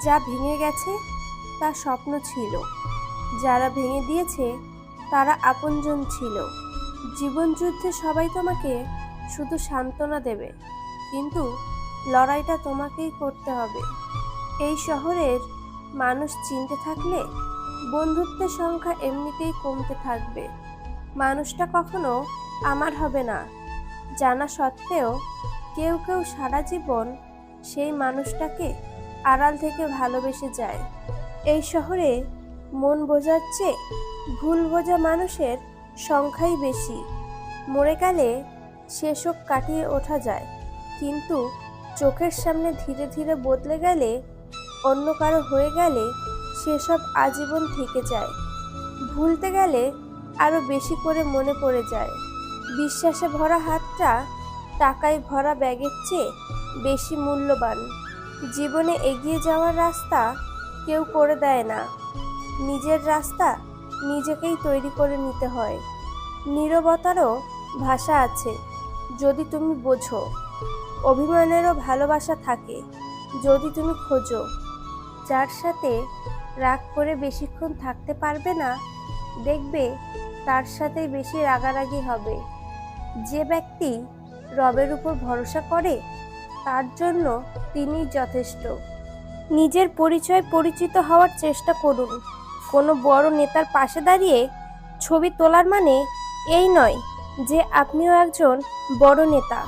যা ভেঙে গেছে তা স্বপ্ন ছিল, যারা ভেঙে দিয়েছে তারা আপনজন ছিল। জীবন যুদ্ধে সবাই তোমাকে শুধু সান্ত্বনা দেবে, কিন্তু লড়াইটা তোমাকেই করতে হবে। এই শহরের মানুষ চিনতে থাকলে বন্ধুত্বের সংখ্যা এমনিতেই কমতে থাকবে। মানুষটা কখনো আমার হবে না জানা সত্ত্বেও কেউ কেউ সারা জীবন সেই মানুষটাকে আড়াল থেকে ভালোবেসে যায়। এই শহরে মন বোঝার চেয়ে ভুল বোঝা মানুষের সংখ্যাই বেশি। মরে গেলে সেসব কাটিয়ে ওঠা যায়, কিন্তু চোখের সামনে ধীরে ধীরে বদলে গেলে, অন্য কারো হয়ে গেলে সেসব আজীবন থেকে যায়। ভুলতে গেলে আরো বেশি করে মনে পড়ে যায়। বিশ্বাসে ভরা হাতটা টাকায় ভরা ব্যাগের চেয়ে বেশি মূল্যবান। জীবনে এগিয়ে যাওয়ার রাস্তা কেউ করে দেয় না, নিজের রাস্তা নিজেকেই তৈরি করে নিতে হয়। নীরবতারও ভাষা আছে যদি তুমি বোঝো, অভিমানেরও ভালোবাসা থাকে যদি তুমি খোঁজো। যার সাথে রাগ করে বেশিক্ষণ থাকতে পারবে না, দেখবে তার সাথেই বেশি রাগারাগি হবে। যে ব্যক্তি রবের উপর ভরসা করে তার জন্য তিনিই যথেষ্ট। নিজের পরিচয় পরিচিত হওয়ার চেষ্টা করুন। কোনো বড় নেতার পাশে দাঁড়িয়ে ছবি তোলার মানে এই নয় যে আপনিও একজন বড় নেতা।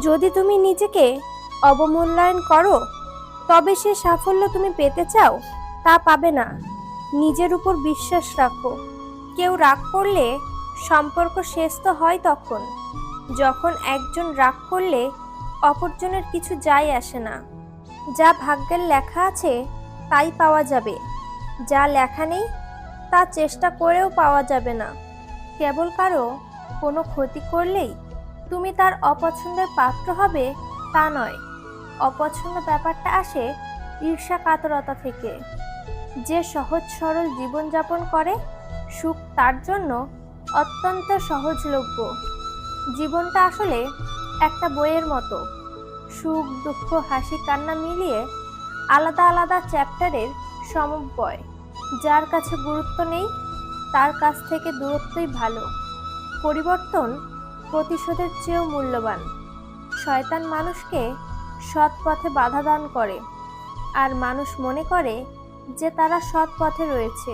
যদি তুমি নিজেকে অবমূল্যায়ন করো, তবে সে সাফল্য তুমি পেতে চাও তা পাবে না। নিজের উপর বিশ্বাস রাখো। কেউ রাগ করলে সম্পর্ক শেষ তো হয় তখন, যখন একজন রাগ করলে অপরজনের কিছু যায় আসে না। যা ভাগ্যের লেখা আছে তাই পাওয়া যাবে, যা লেখা নেই তা চেষ্টা করেও পাওয়া যাবে না। কেবল কারো কোনো ক্ষতি করলেই তুমি তার অপছন্দের পাত্র হবে তা নয়। অপছন্দ ব্যাপারটা আসে ঈর্ষা কাতরতা থেকে। যে সহজ সরল জীবনযাপন করে, সুখ তার জন্য অত্যন্ত সহজলভ্য। জীবনটা আসলে একটা বইয়ের মতো, সুখ দুঃখ হাসি কান্না মিলিয়ে আলাদা আলাদা চ্যাপ্টারের সমন্বয়। যার কাছে গুরুত্ব নেই তার কাছ থেকে দূরত্বই ভালো। পরিবর্তন প্রতিশোধের চেয়েও মূল্যবান। শয়তান মানুষকে সৎ পথে বাধা দান করে, আর মানুষ মনে করে যে তারা সৎ পথে রয়েছে।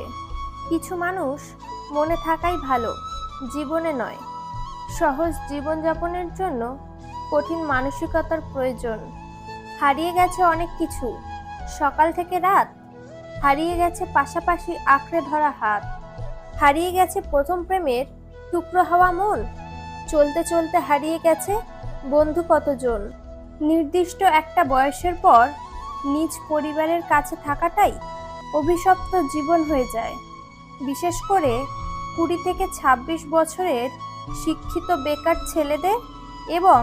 কিছু মানুষ মনে থাকাই ভালো, জীবনে নয়। সহজ জীবনযাপনের জন্য কঠিন মানসিকতার প্রয়োজন। হারিয়ে গেছে অনেক কিছু, সকাল থেকে রাত। হারিয়ে গেছে পাশাপাশি আঁকড়ে ধরা হাত। হারিয়ে গেছে প্রথম প্রেমের টুকরো হওয়া মন। চলতে চলতে হারিয়ে গেছে বন্ধু কতজন। নির্দিষ্ট একটা বয়সের পর নিজ পরিবারের কাছে থাকাটাই অভিশপ্ত জীবন হয়ে যায়। বিশেষ করে 20 থেকে 26 বছরের শিক্ষিত বেকার ছেলেদের এবং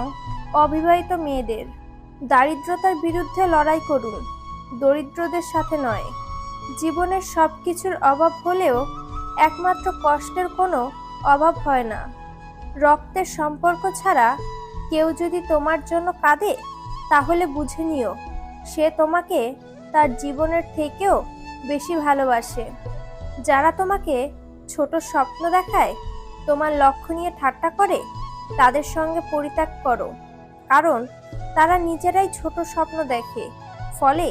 অবিবাহিত মেয়েদের। দারিদ্রতার বিরুদ্ধে লড়াই করুন, দরিদ্রদের সাথে নয়। জীবনের সব কিছুর অভাব হলেও একমাত্র কষ্টের কোনো অভাব হয় না। রক্তের সম্পর্ক ছাড়া কেউ যদি তোমার জন্য কাঁদে, তাহলে বুঝে নিও সে তোমাকে তার জীবনের থেকেও বেশি ভালোবাসে। যারা তোমাকে ছোট স্বপ্ন দেখায়, তোমার লক্ষ্য নিয়ে ঠাট্টা করে, তাদের সঙ্গে পরিত্যাগ করো। কারণ তারা নিজেরাই ছোট স্বপ্ন দেখে, ফলে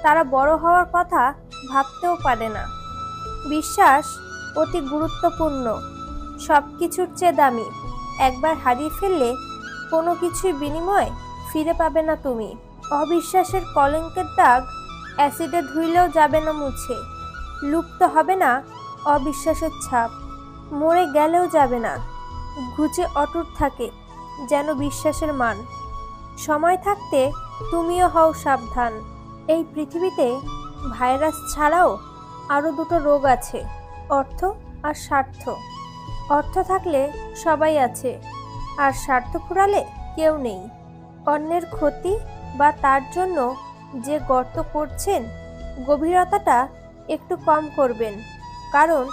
তারা বড় হওয়ার কথা ভাবতেও পারে না। বিশ্বাস অতি গুরুত্বপূর্ণ, সব কিছুর চেয়ে দামি। একবার হারিয়ে ফেললে কোনো কিছুর বিনিময়ে ফিরে পাবে না তুমি। অবিশ্বাসের কলঙ্কের দাগ অ্যাসিডে ধুইলেও যাবে না মুছে। লুপ্ত হবে না অবিশ্বাসের ছাপ, মরে গেলেও যাবে না। ঘুচে অটুট থাকে যেন বিশ্বাসের মান। সময় থাকতে তুমিও হও সাবধান। এই পৃথিবীতে ভাইরাস ছাড়াও আরও দুটো রোগ আছে, অর্থ আর স্বার্থ। অর্থ থাকলে সবাই আছে, আর স্বার্থ ফুরালে কেউ নেই। অন্যের ক্ষতি বা তার জন্য যে গর্ত করছেন, গভীরতাটা একটু কম করবেন, কারণ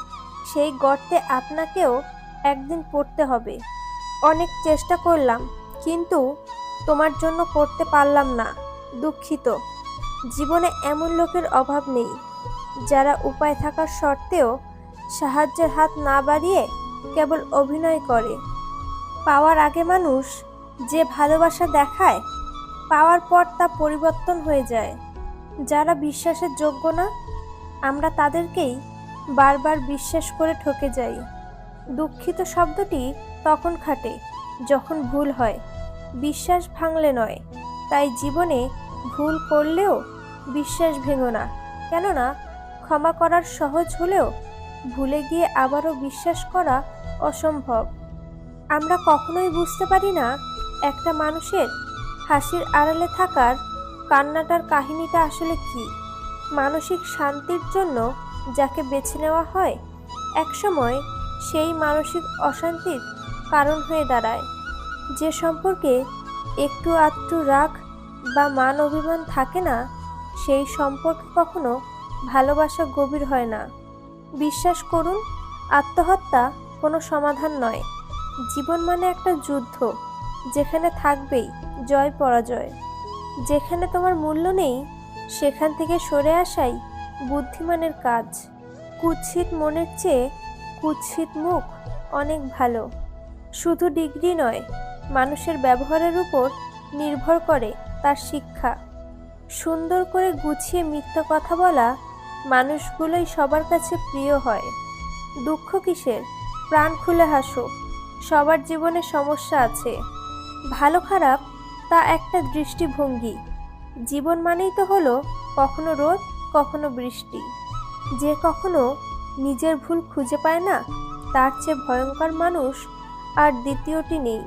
সেই গর্তে আপনাকেও একদিন পড়তে হবে। অনেক চেষ্টা করলাম, কিন্তু তোমার জন্য করতে পারলাম না, দুঃখিত। জীবনে এমন লোকের অভাব নেই যারা উপায় থাকার সত্ত্বেও সাহায্যের হাত না বাড়িয়ে কেবল অভিনয় করে। পাওয়ার আগে মানুষ যে ভালোবাসা দেখায়, পাওয়ার পর তা পরিবর্তন হয়ে যায়। যারা বিশ্বাসের যোগ্য না, আমরা তাদেরকেই বারবার বিশ্বাস করে ঠকে যাই। দুঃখিত শব্দটি তখন খাটে যখন ভুল হয়, বিশ্বাস ভাঙলে নয়। তাই জীবনে ভুল করলেও বিশ্বাস ভেঙো না, কেননা ক্ষমা করার সহজ হলেও ভুলে গিয়ে আবারও বিশ্বাস করা অসম্ভব। আমরা কখনোই বুঝতে পারি না একটা মানুষের হাসির আড়ালে থাকার কান্নাটার কাহিনীটা আসলে কি। মানসিক শান্তির জন্য যাকে বেছে নেওয়া হয়, একসময় সেই মানসিক অশান্তির কারণ হয়ে দাঁড়ায়। যে সম্পর্কে একটু আধটু রাগ বা মান অভিমান থাকে না, সেই সম্পর্কে কখনো ভালোবাসা গভীর হয় না। বিশ্বাস করুন, আত্মহত্যা কোনো সমাধান নয়। জীবন মানে একটা যুদ্ধ, যেখানে থাকবেই জয় পরাজয়। যেখানে তোমার মূল্য নেই, সেখান থেকে সরে আসাই বুদ্ধিমানের কাজ। কুৎসিত মনের চেয়ে কুৎসিত মুখ অনেক ভালো। শুধু ডিগ্রি নয়, মানুষের ব্যবহারের উপর নির্ভর করে তার শিক্ষা। সুন্দর করে গুছিয়ে মিথ্যা কথা বলা মানুষগুলোই সবার কাছে প্রিয় হয়। দুঃখ কিসের? প্রাণ খুলে হাসো। সবার জীবনে সমস্যা আছে। ভালো খারাপ তা একটা দৃষ্টিভঙ্গি। জীবন মানেই তো হলো কখনো রোদ, কখনো বৃষ্টি। যে কখনো নিজের ভুল খুঁজে পায় না, তার চেয়ে ভয়ঙ্কর মানুষ আর দ্বিতীয়টি নেই।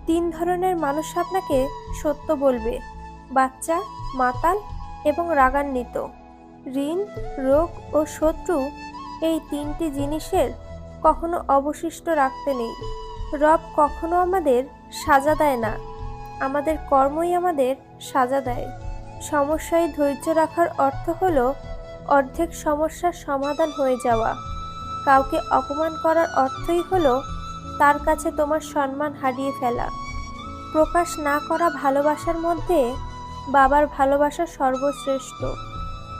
3 ধরনের মানুষ আপনাকে সত্য বলবে: বাচ্চা, মাতাল এবং রাগান্বিত। ঋণ, রোগ ও শত্রু, এই 3টি জিনিসের কখনো অবশিষ্ট রাখতে নেই। রব কখনো আমাদের সাজা দেয় না, আমাদের কর্মই আমাদের সাজা দেয়। সমস্যায় ধৈর্য রাখার অর্থ হলো অর্ধেক সমস্যার সমাধান হয়ে যাওয়া। কাউকে অপমান করার অর্থই হলো তার কাছে তোমার সম্মান হারিয়ে ফেলা। প্রকাশ না করা ভালোবাসার মধ্যে বাবার ভালোবাসা সর্বশ্রেষ্ঠ।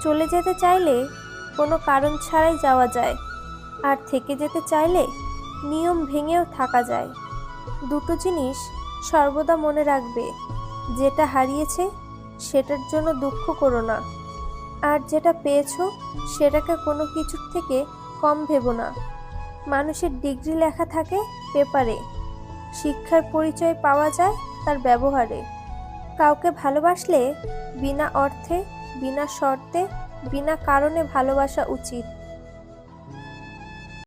চলে যেতে চাইলে কোনো কারণ ছাড়াই যাওয়া যায়, আর থেকে যেতে চাইলে নিয়ম ভেঙেও থাকা যায়। দুটো জিনিস সর্বদা মনে রাখবে: যেটা হারিয়েছে সেটার জন্য দুঃখ করো না, আর যেটা পেয়েছো সেটাকে কোনো কিছুর থেকে কম ভেবো না। মানুষের ডিগ্রি লেখা থাকে পেপারে, শিক্ষার পরিচয় পাওয়া যায় তার ব্যবহারে। কাউকে ভালোবাসলে বিনা অর্থে, বিনা শর্তে, বিনা কারণে ভালোবাসা উচিত।